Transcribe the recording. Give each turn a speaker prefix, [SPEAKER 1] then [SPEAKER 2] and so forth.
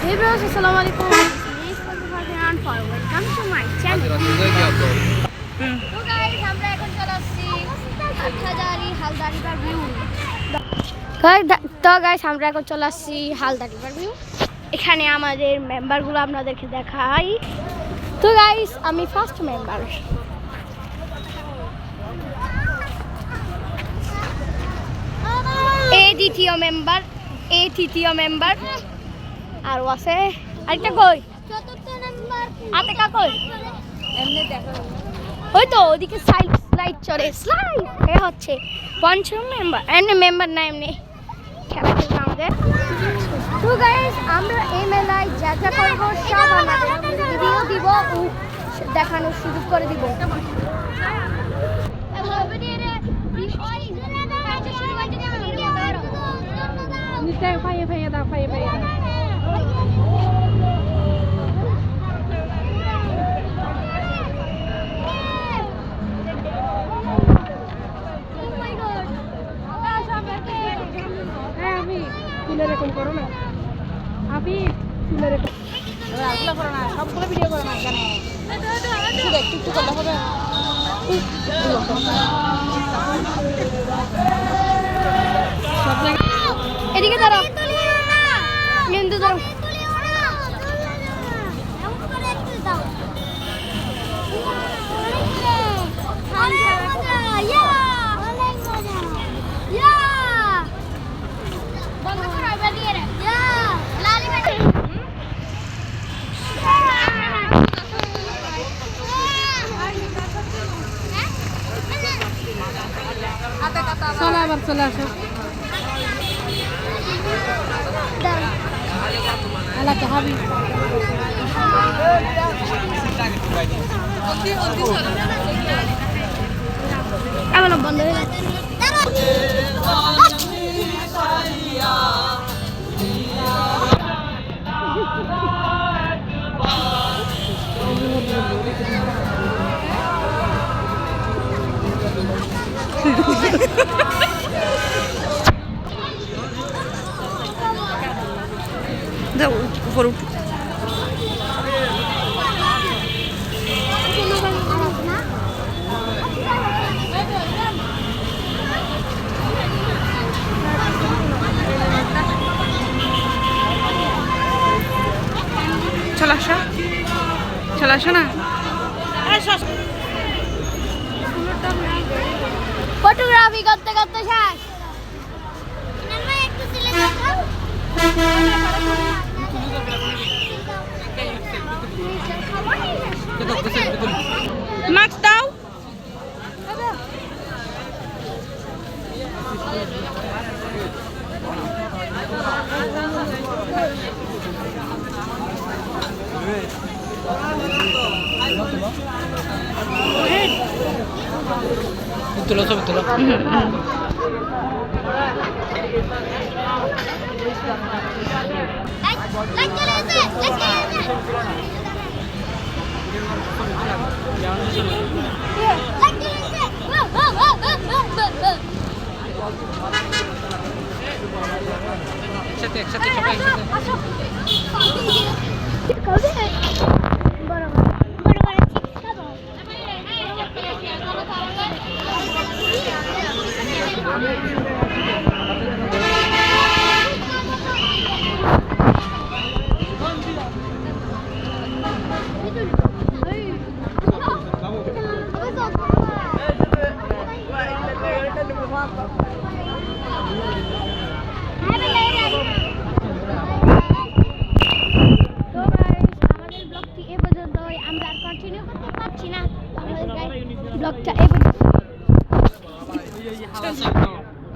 [SPEAKER 1] Hey bros, assalamualaikum. This is Farhan for welcome to my channel. So guys, আমরা এখন চলে আসছি Hathazari Haldar river view. তো গাইস আমরা এখন চলে আসছি হালদার রিভার ভিউ। এখানে আমাদের মেম্বারগুলো আপনাদেরকে দেখাই। তো গাইস আমি ফার্স্ট মেম্বার। দ্বিতীয় মেম্বার, তৃতীয় মেম্বার আর আছে আরেকটা কই চতুর্থ মেম্বার আতেকা কই এমনি দেখো ওই তো ওদিকে স্লাইড চড়ে স্লাইড এ হচ্ছে পঞ্চম মেম্বার এমনি মেম্বার না এমনি খেলা খেলছে আমাদের। তো গাইস আমরা এই মেলায় যা যা করবো সব আমাদের ভিডিও দিব ও দেখানোর সুযোগ করে দিব।
[SPEAKER 2] এরকম করো না আপনি এরকম আগলা করো না সবগুলো ভিডিও করো না এখানে শুধু একটু একটু করলে হবে।
[SPEAKER 1] এদিকে দাঁড়াও কিন্তু দাঁড়াও
[SPEAKER 2] চলো আবার চলে আসো এলাকা হাবি
[SPEAKER 1] এমন বন্ধ হয়ে যাচ্ছে।
[SPEAKER 2] যাও উপর উঠ চলে আসো না
[SPEAKER 1] ফটোগ্রাফি করতে করতে শেষ।
[SPEAKER 2] মাস্ক দাও
[SPEAKER 3] betul betul একসাথে সবাই
[SPEAKER 1] ব্লগটা